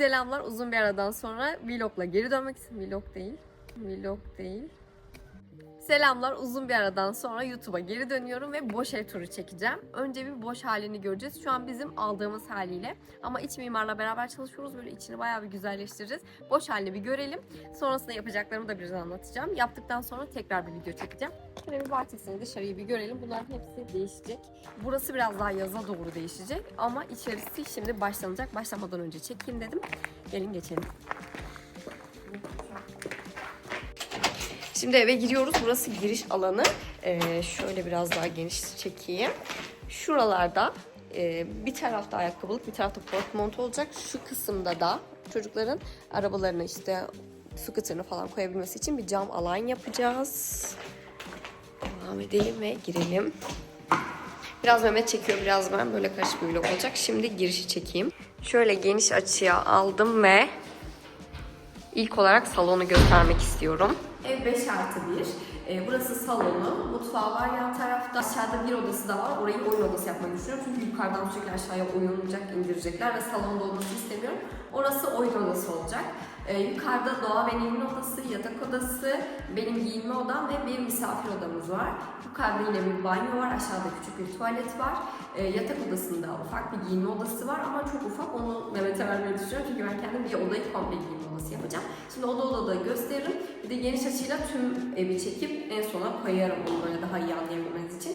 Selamlar, uzun bir aradan sonra vlogla geri dönmek istiyorum. Vlog değil. Selamlar, uzun bir aradan sonra YouTube'a geri dönüyorum ve boş ev turu çekeceğim. Önce bir boş halini göreceğiz. Şu an bizim aldığımız haliyle. Ama iç mimarla beraber çalışıyoruz. Böyle içini bayağı bir güzelleştireceğiz. Boş halini bir görelim. Sonrasında yapacaklarımı da biraz anlatacağım. Yaptıktan sonra tekrar bir video çekeceğim. Şöyle bir bahçesini, dışarıyı bir görelim. Bunların hepsi değişecek. Burası biraz daha yaza doğru değişecek. Ama içerisi şimdi başlanacak. Başlamadan önce çekeyim dedim. Gelin geçelim. Şimdi eve giriyoruz. Burası giriş alanı. Şöyle biraz daha geniş çekeyim. Şuralarda bir tarafta ayakkabılık, bir tarafta portmont olacak. Şu kısımda da çocukların arabalarını işte scooter'ını falan koyabilmesi için bir cam alan yapacağız. Devam edelim ve girelim. Biraz Mehmet çekiyor, biraz ben. Böyle karışık bir vlog olacak. Şimdi girişi çekeyim. Şöyle geniş açıya aldım ve ilk olarak salonu göstermek istiyorum. Ev 5+1. Burası salonu, mutfağı var yan tarafta. Aşağıda bir odası da var. Orayı oyun odası yapmayı düşünüyorum. Çünkü yukarıdan sürekli aşağıya oyuncak indirecekler ve salonda olmasını istemiyorum. Orası oyun odası olacak. Yukarıda Doğa ve Nil'in odası, yatak odası, benim giyinme odam ve bir misafir odamız var. Yukarıda yine bir banyo var, aşağıda küçük bir tuvalet var. Yatak odasında ufak bir giyinme odası var ama çok ufak, onu Mehmet'e vermeyi düşünüyorum. Çünkü ben kendim bir odayı komple giyinme odası yapacağım. Şimdi odada gösteririm. Bir de geniş açıyla tüm evi çekip en sona koyarım onu böyle daha iyi anlayabilmeniz için.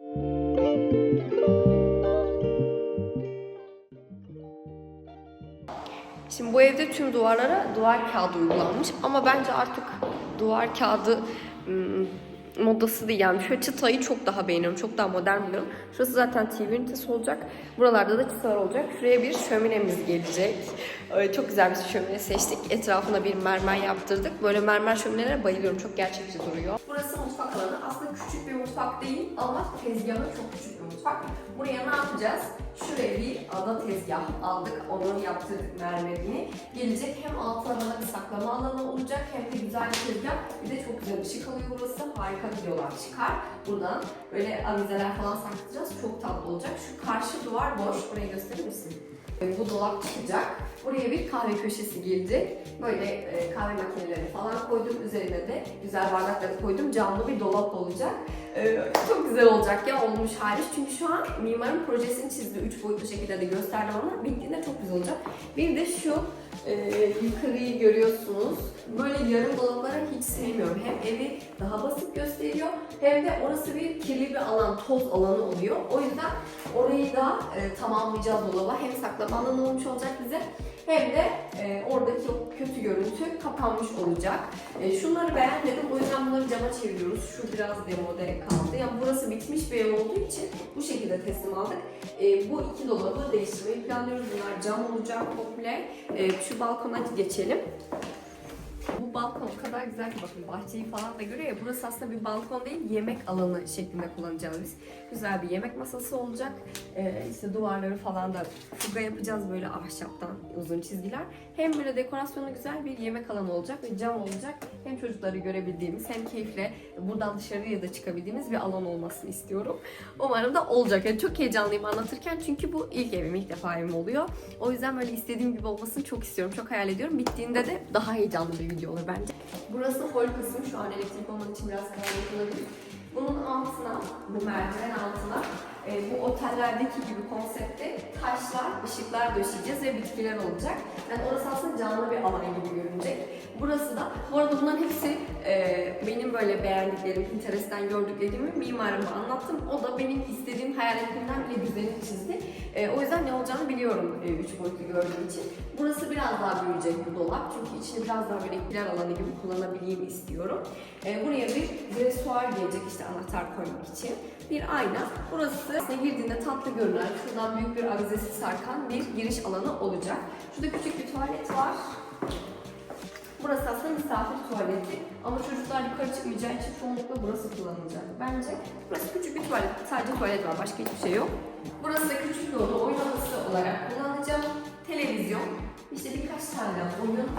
Şimdi bu evde tüm duvarlara duvar kağıdı uygulanmış ama bence artık duvar kağıdı modası değil yani. Şöyle çıtayı çok daha beğeniyorum. Çok daha modern buluyorum. Şurası zaten TV ünitesi olacak. Buralarda da çıtalar olacak. Şuraya bir şöminemiz gelecek. Çok güzel bir şömine seçtik. Etrafına bir mermer yaptırdık. Böyle mermer şöminelere bayılıyorum. Çok gerçekçi duruyor. Burası mutfak alanı. Aslında küçük bir mutfak değil ama tezgahı çok küçük bir mutfak. Buraya ne yapacağız? Şuraya bir ada tezgah aldık. Onu yaptırdık mermerini. Gelecek hem altına bana bir saklama alanı olacak hem de güzel bir tezgah. Bir de çok güzel ışık alıyor burası. Harika videolar çıkar. Buradan böyle avizeler falan saklayacağız. Çok tatlı olacak. Şu karşı duvar boş. Orayı gösterir misin? Bu dolap çıkacak. Buraya bir kahve köşesi gelecek. Böyle kahve makineleri falan koydum. Üzerine de güzel bardakları koydum. Camlı bir dolap olacak. Çok güzel olacak ya olmuş hali. Çünkü şu an mimarın projesini çizdi. 3 boyutlu şekilde de gösterdim ama bittiğinde çok güzel olacak. Bir de şu yukarıyı görüyorsunuz. Böyle yarım dolapları hiç sevmiyorum. Hem evi daha basit gösteriyor hem de orası bir kirli bir alan, toz alanı oluyor. O yüzden orayı da tamamlayacağız dolaba. Hem saklama alanı olmuş olacak bize hem de oradaki o kötü görüntü kapanmış olacak. Şunları beğenmedim. O yüzden bunları cama çeviriyoruz. Şu biraz demode kaldı. Yani burası bitmiş bir ev olduğu için bu şekilde teslim aldık. Bu iki dolabı değiştirmeyi planlıyoruz. Bunlar cam olacak komple. Şu balkona geçelim. Bu balkon o kadar güzel ki bakın bahçeyi falan da görüyor ya. Burası aslında bir balkon değil, yemek alanı şeklinde kullanacağız biz. Güzel bir yemek masası olacak. İşte duvarları falan da fuga yapacağız böyle ahşaptan uzun çizgiler. Hem böyle dekorasyonu güzel bir yemek alanı olacak ve cam olacak. Hem çocukları görebildiğimiz hem keyifle buradan dışarıya da çıkabildiğimiz bir alan olmasını istiyorum. Umarım da olacak. Yani çok heyecanlıyım anlatırken çünkü bu ilk evim, ilk defa evim oluyor. O yüzden böyle istediğim gibi olmasını çok istiyorum. Çok hayal ediyorum. Bittiğinde de daha heyecanlı bir video olur bence. Burası hol kısmı. Şu an elektrik olmadığı için biraz karanlık olabilir. Bunun altına, bu merdiven altına bu otellerdeki gibi konseptte taşlar, ışıklar döşeyeceğiz ve bitkiler olacak. Yani orası aslında canlı bir alan gibi görünecek. Burası da, bu arada bunların hepsi benim böyle beğendiklerim, Pinterest'ten gördüklerimi mimarıma anlattım. O da benim istediğim, hayal ettiğimden bile güzelini çizdi. O yüzden ne olacağını biliyorum 3 boyutlu gördüğüm için. Burası biraz daha büyüyecek bu dolap. Çünkü içini biraz daha böyle bitkiler alanı gibi kullanabileyim istiyorum. Buraya bir dresuar gelecek işte anahtar koymak için. Bir ayna. Burası girdiğinde tatlı görünen, şuradan büyük bir avizesi sarkan bir giriş alanı olacak. Şurada küçük bir tuvalet var. Burası aslında misafir tuvaleti ama çocuklar yukarı çıkmayacağı için çoğunlukla burası kullanılacak. Bence burası küçük bir tuvalet. Sadece tuvalet var, başka hiçbir şey yok. Burası da küçük bir oda, oyun odası olarak kullanacağım. Televizyon. İşte birkaç tane oyun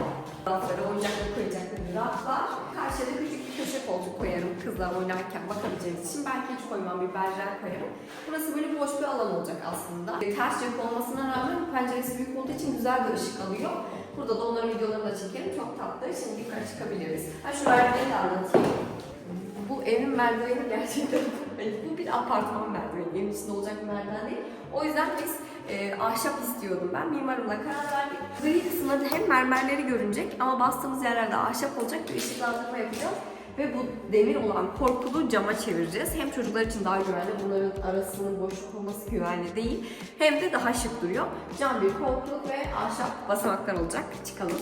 rafları, oyuncakları koyacakları bir raf var. Karşıya da küçük bir köşe koltuk koyarım kızlar oynarken bakabileceğiniz için. Belki hiç koymam, bir berjer koyarım. Burası böyle boş bir alan olacak aslında. Ters cenk olmasına rağmen penceresi büyük olduğu için güzel bir ışık alıyor. Burada da onların videolarını da çekerim. Çok tatlı. Şimdi yukarı çıkabiliriz. Şu merdiveni de anlatayım. Bu evin merdiveni gerçekten bu bir apartman merdiveni. Evin içinde olacak bir merdiven değil. O yüzden biz ahşap istiyordum ben. Mimarımla karar verdik. Gri kısımda hem mermerleri görünecek ama bastığımız yerlerde ahşap olacak, bir ışıklandırma yapacağız. Ve bu demir olan korkulu cama çevireceğiz. Hem çocuklar için daha güvenli, bunların arasının boşluk olması güvenli değil. Hem de daha şık duruyor. Cam bir korkuluk ve ahşap basamaklar olacak. Çıkalım.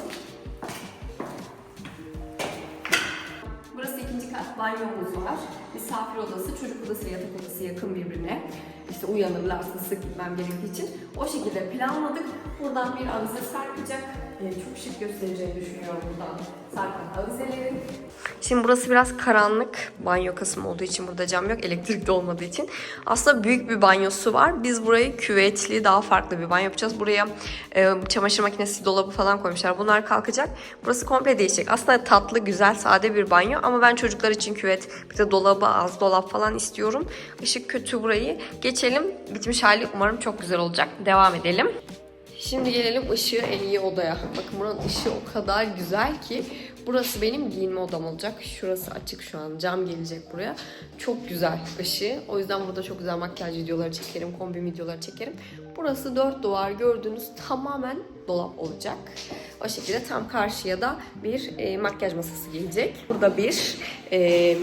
Burası ikinci kat, banyomuz var. Misafir odası, çocuk odası, yatak odası yakın birbirine. İşte uyanırlarsa sık gitmem gerektiği için o şekilde planladık. Buradan bir avize sarkacak. Çok şık göstereceğini düşünüyorum buradan sarkan avizelerin. Şimdi burası biraz karanlık banyo kısmı olduğu için burada cam yok, elektrik de olmadığı için. Aslında büyük bir banyosu var. Biz burayı küvetli, daha farklı bir banyo yapacağız. Buraya çamaşır makinesi, dolabı falan koymuşlar. Bunlar kalkacak. Burası komple değişecek. Aslında tatlı, güzel, sade bir banyo ama ben çocuklar için küvet, bir de dolabı, az dolap falan istiyorum. Işık kötü burayı. Geçelim. Bitmiş hali umarım çok güzel olacak. Devam edelim. Şimdi gelelim ışığı en iyi odaya. Bakın buranın ışığı o kadar güzel ki burası benim giyinme odam olacak. Şurası açık şu an. Cam gelecek buraya. Çok güzel ışığı. O yüzden burada çok güzel makyaj videoları çekerim, kombin videoları çekerim. Burası 4 duvar gördüğünüz tamamen dolap olacak. O şekilde tam karşıya da bir makyaj masası gelecek. Burada bir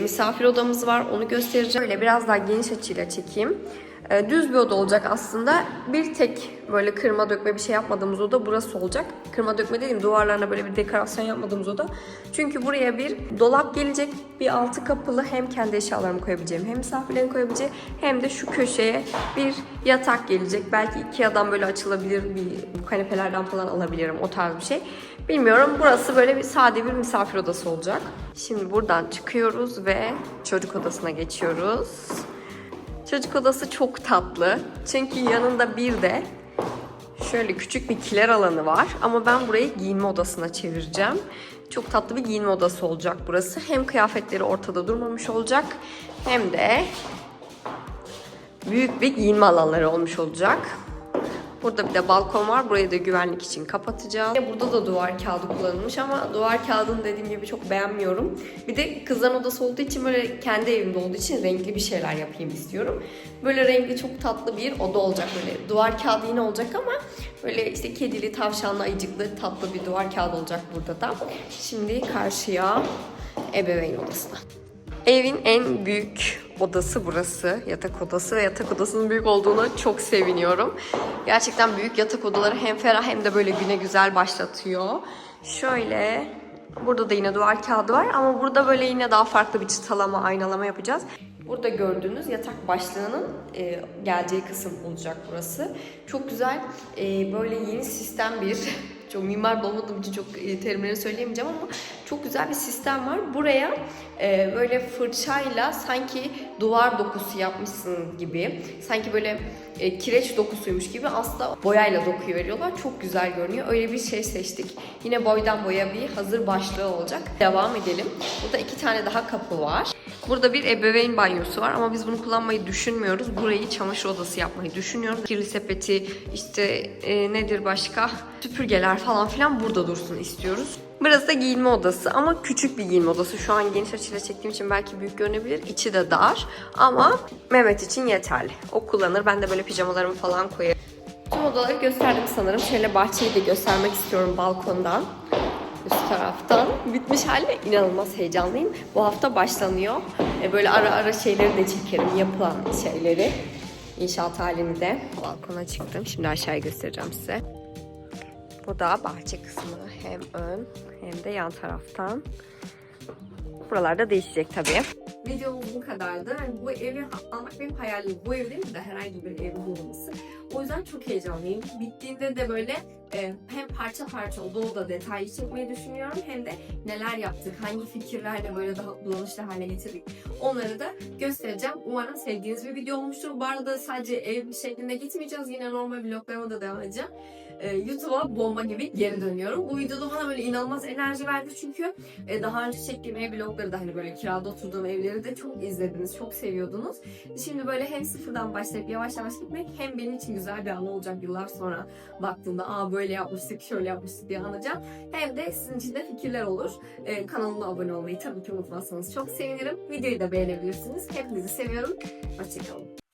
misafir odamız var. Onu göstereceğim. Böyle biraz daha geniş açıyla çekeyim. Düz bir oda olacak aslında. Bir tek böyle kırma dökme bir şey yapmadığımız oda burası olacak. Kırma dökme dediğim duvarlarına böyle bir dekorasyon yapmadığımız oda. Çünkü buraya bir dolap gelecek. Bir altı kapılı, hem kendi eşyalarımı koyabileceğim, hem misafirlerin koyabileceği, hem de şu köşeye bir yatak gelecek. Belki Ikea'dan böyle açılabilir bu kanepelerden falan alabilirim, o tarz bir şey. Bilmiyorum. Burası böyle bir sade bir misafir odası olacak. Şimdi buradan çıkıyoruz ve çocuk odasına geçiyoruz. Çocuk odası çok tatlı. Çünkü yanında bir de şöyle küçük bir kiler alanı var. Ama ben burayı giyinme odasına çevireceğim. Çok tatlı bir giyinme odası olacak burası. Hem kıyafetleri ortada durmamış olacak, hem de büyük bir giyinme alanları olmuş olacak. Burada bir de balkon var. Burayı da güvenlik için kapatacağız. Burada da duvar kağıdı kullanılmış ama duvar kağıdını dediğim gibi çok beğenmiyorum. Bir de kızların odası olduğu için, böyle kendi evimde olduğu için renkli bir şeyler yapayım istiyorum. Böyle renkli çok tatlı bir oda olacak. Böyle duvar kağıdı yine olacak ama böyle işte kedili, tavşanlı, ayıcıklı tatlı bir duvar kağıdı olacak burada da. Şimdi karşıya ebeveyn odasına. Evin en büyük odası burası, yatak odası ve yatak odasının büyük olduğuna çok seviniyorum. Gerçekten büyük yatak odaları hem ferah hem de böyle güne güzel başlatıyor. Şöyle, burada da yine duvar kağıdı var ama burada böyle yine daha farklı bir çıtalama, aynalama yapacağız. Burada gördüğünüz yatak başlığının geleceği kısım olacak burası. Çok güzel, böyle yeni sistem bir... Çok mimar olmadığım için çok terimlerini söyleyemeyeceğim ama çok güzel bir sistem var. Buraya böyle fırçayla sanki duvar dokusu yapmışsın gibi, sanki böyle kireç dokusuymuş gibi aslında boyayla dokuyu veriyorlar. Çok güzel görünüyor. Öyle bir şey seçtik. Yine boydan boya bir hazır başlığı olacak. Devam edelim. Burada 2 tane daha kapı var. Burada bir ebeveyn banyosu var ama biz bunu kullanmayı düşünmüyoruz. Burayı çamaşır odası yapmayı düşünüyoruz. Kirli sepeti, işte nedir başka? Süpürgeler falan filan burada dursun istiyoruz. Burası da giyinme odası ama küçük bir giyinme odası. Şu an geniş açıyla çektiğim için belki büyük görünebilir. İçi de dar ama Mehmet için yeterli. O kullanır. Ben de böyle pijamalarımı falan koyarım. Tüm odaları gösterdim sanırım. Şöyle bahçeyi de göstermek istiyorum balkondan. Üst taraftan. Bitmiş hali inanılmaz heyecanlıyım. Bu hafta başlanıyor. Böyle ara ara şeyleri de çekerim. Yapılan şeyleri. İnşaat halini de. Balkona çıktım. Şimdi aşağıya göstereceğim size. Bu da bahçe kısmı. Hem ön hem de yan taraftan. Buralarda değişecek tabii. Videomuz bu kadardı. Bu evi almak benim hayalim. Bu ev değil de herhangi bir evin olması. O yüzden çok heyecanlıyım. Bittiğinde de böyle hem parça parça oda detaylı çekmeyi düşünüyorum, hem de neler yaptık, hangi fikirlerle böyle daha kullanışlı hale getirdik, onları da göstereceğim. Umarım sevdiğiniz bir video olmuştur. Bu arada sadece ev şeklinde gitmeyeceğiz. Yine normal vloglarıma da devam edeceğim. YouTube'a bomba gibi geri dönüyorum. Bu videoda bana böyle inanılmaz enerji verdi çünkü daha önce çektiğim ev vlogları da hani böyle kirada oturduğum evleri de çok izlediniz, çok seviyordunuz. Şimdi böyle hem sıfırdan başlayıp yavaş yavaş gitmek hem benim için güzel bir an olacak yıllar sonra baktığımda böyle yapmıştık, şöyle yapmıştık diye anacağım. Hem de sizin için de fikirler olur. Kanalıma abone olmayı tabii ki unutmazsanız çok sevinirim. Videoyu da beğenebilirsiniz. Hepinizi seviyorum. Hoşçakalın.